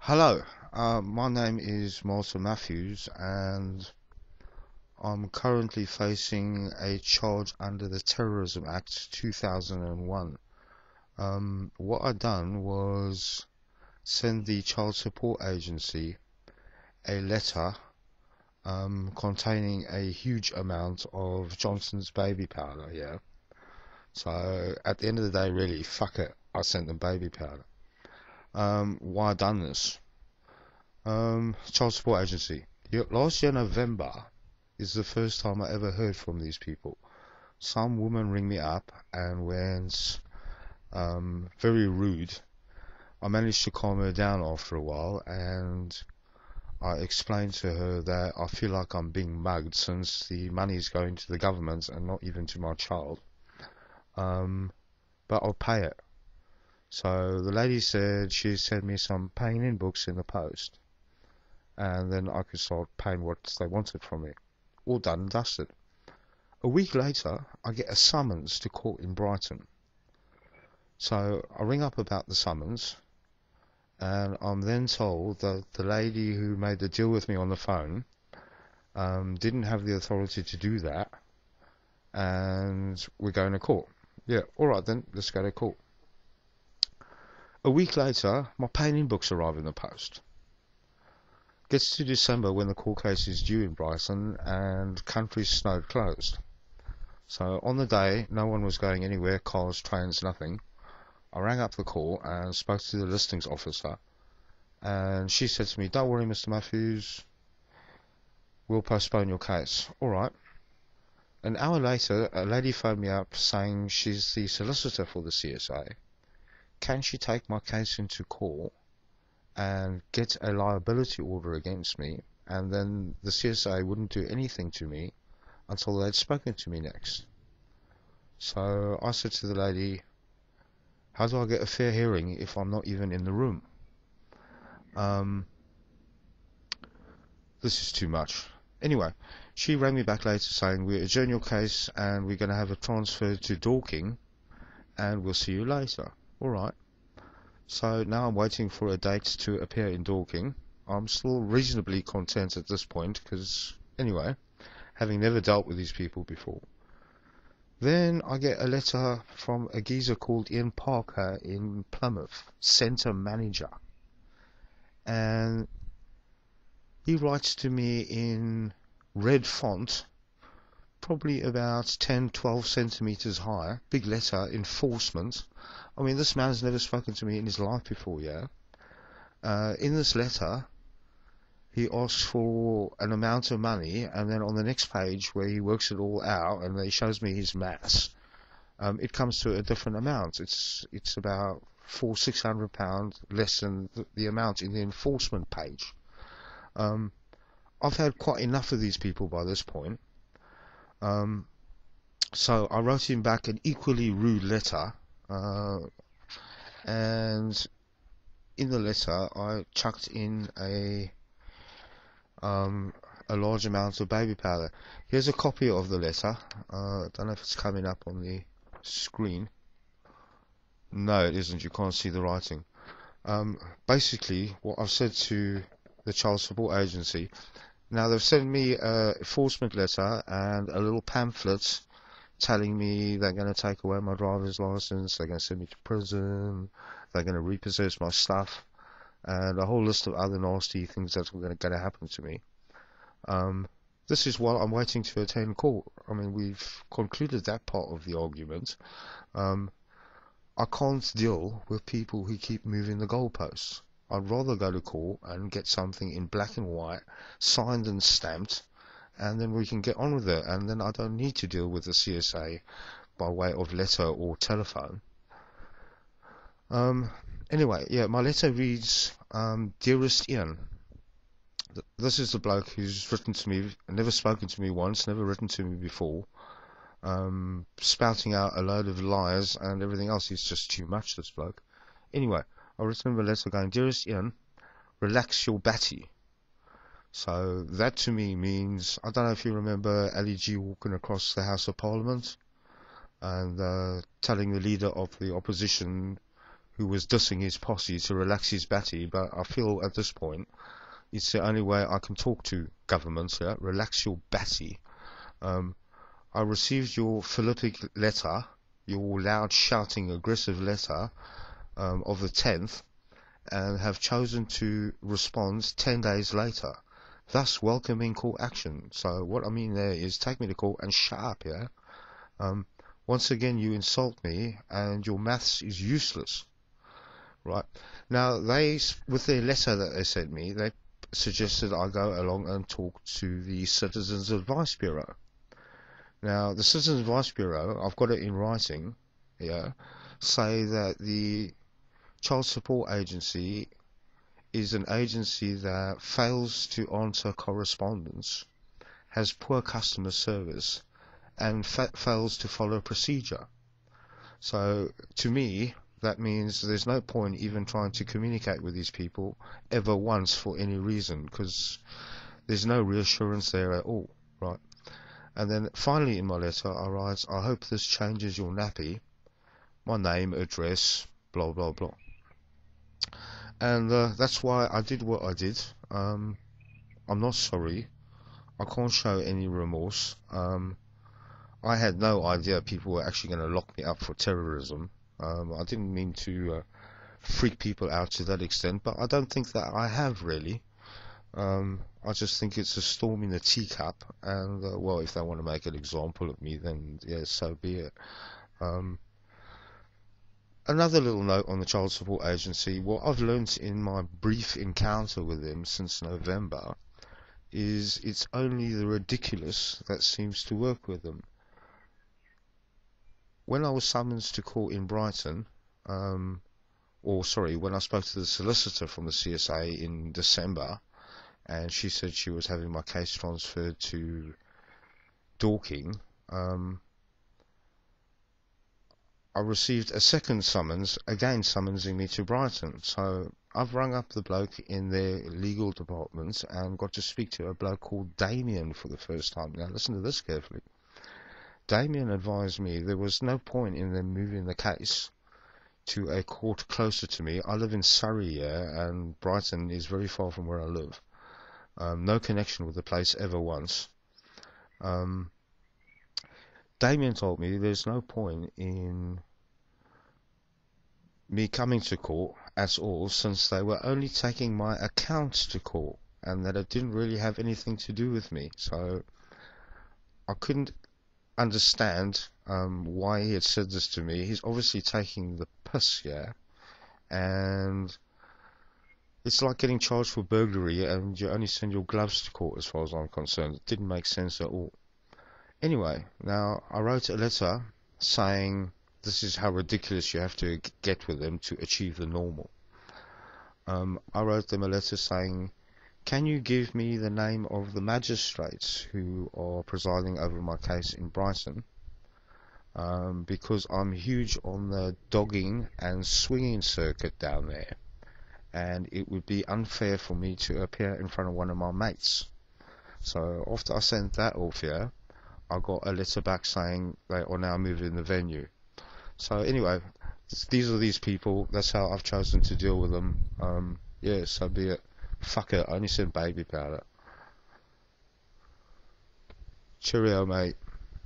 Hello, my name is Martin Matthews, and I'm currently facing a charge under the Terrorism Act 2001. What I done was send the Child Support Agency a letter containing a huge amount of Johnson's baby powder. Yeah. So at the end of the day, really, fuck it, I sent them baby powder. Why I done this? Child Support Agency. Last year November is the first time I ever heard from these people. Some woman ring me up and went very rude. I managed to calm her down after a while, and I explained to her that I feel like I'm being mugged since the money is going to the government and not even to my child. But I'll pay it. So the lady said she'd send me some paying in books in the post, and then I could start paying what they wanted from me. All done and dusted. A week later, I get a summons to court in Brighton. So I ring up about the summons, and I'm then told that the lady who made the deal with me on the phone didn't have the authority to do that, and we're going to court. Yeah, alright then, let's go to court. A week later, my paying-in books arrive in the post. Gets to December when the court case is due in Brighton, and country's snowed closed. So on the day, no one was going anywhere, cars, trains, nothing. I rang up the court and spoke to the listings officer, and she said to me, "Don't worry, Mr. Matthews, we'll postpone your case." Alright. An hour later, a lady phoned me up saying she's the solicitor for the CSA. Can she take my case into court and get a liability order against me, and then the CSA wouldn't do anything to me until they'd spoken to me next. So I said to the lady, how do I get a fair hearing if I'm not even in the room? This is too much. Anyway, she rang me back later saying, we adjourn your case and we're going to have a transfer to Dorking and we'll see you later. Alright. So now I'm waiting for a date to appear in Dorking. I'm still reasonably content at this point because, anyway, having never dealt with these people before. Then I get a letter from a geezer called Ian Parker in Plymouth, centre manager. And he writes to me in red font, probably about 10-12 centimeters high, big letter, enforcement. I mean, this man's never spoken to me in his life before, yeah? In this letter, he asks for an amount of money, and then on the next page, where he works it all out, and he shows me his maths, it comes to a different amount. It's about £400-600 less than the amount in the enforcement page. I've had quite enough of these people by this point. So I wrote him back an equally rude letter, and in the letter I chucked in a large amount of baby powder. Here's a copy of the letter. I don't know if it's coming up on the screen. No, it isn't. You can't see the writing. Basically, what I've said to the Child Support Agency, now they've sent me a enforcement letter and a little pamphlet telling me they're going to take away my driver's license, they're going to send me to prison, they're going to repossess my stuff, and a whole list of other nasty things that are going to happen to me. This is while I'm waiting to attend court. I mean, we've concluded that part of the argument. I can't deal with people who keep moving the goalposts. I'd rather go to court and get something in black and white, signed and stamped, and then we can get on with it, and then I don't need to deal with the CSA by way of letter or telephone. Anyway, yeah, my letter reads, Dearest Ian, this is the bloke who's written to me, never spoken to me once, never written to me before, spouting out a load of lies and everything else. He's just too much, this bloke. Anyway, I written him a letter going, Dearest Ian, relax your batty. So that to me means, I don't know if you remember Ali G walking across the House of Parliament and telling the leader of the opposition who was dissing his posse to relax his batty, but I feel at this point it's the only way I can talk to governments. Yeah, relax your batty. I received your philippic letter, your loud, shouting, aggressive letter of the 10th, and have chosen to respond 10 days later, thus welcoming court action. So what I mean there is take me to court and shut up, yeah? Once again, you insult me, and your maths is useless, right? Now, with their letter that they sent me, they suggested I go along and talk to the Citizens Advice Bureau. Now, the Citizens Advice Bureau, I've got it in writing, yeah, say that the Child Support Agency is an agency that fails to answer correspondence, has poor customer service, and fails to follow procedure. So, to me, that means there's no point even trying to communicate with these people ever once for any reason, because there's no reassurance there at all, right? And then finally in my letter I write, I hope this changes your nappy, my name, address, blah blah blah. And that's why I did what I did. I'm not sorry. I can't show any remorse. I had no idea people were actually going to lock me up for terrorism. I didn't mean to freak people out to that extent, but I don't think that I have really. I just think it's a storm in a teacup, and well, if they want to make an example of me, then yeah, so be it. Another little note on the Child Support Agency. What I've learnt in my brief encounter with them since November is it's only the ridiculous that seems to work with them. When I was summoned to court in Brighton, when I spoke to the solicitor from the CSA in December, and she said she was having my case transferred to Dorking, I received a second summons, again summonsing me to Brighton. So I've rung up the bloke in their legal department and got to speak to a bloke called Damien for the first time. Now listen to this carefully. Damien advised me there was no point in them moving the case to a court closer to me. I live in Surrey, yeah, and Brighton is very far from where I live. No connection with the place ever once. Damien told me there's no point in me coming to court at all, since they were only taking my account to court, and that it didn't really have anything to do with me. So I couldn't understand why he had said this to me. He's obviously taking the piss, yeah, and it's like getting charged for burglary and you only send your gloves to court, as far as I'm concerned. It didn't make sense at all. Anyway, now I wrote a letter saying this is how ridiculous you have to get with them to achieve the normal. I wrote them a letter saying, can you give me the name of the magistrates who are presiding over my case in Brighton? Because I'm huge on the dogging and swinging circuit down there, and it would be unfair for me to appear in front of one of my mates. So after I sent that off here, I got a letter back saying they are now moving the venue. So anyway, these are these people. That's how I've chosen to deal with them. Yeah, so be it. Fuck it, I only sent baby powder. Cheerio, mate.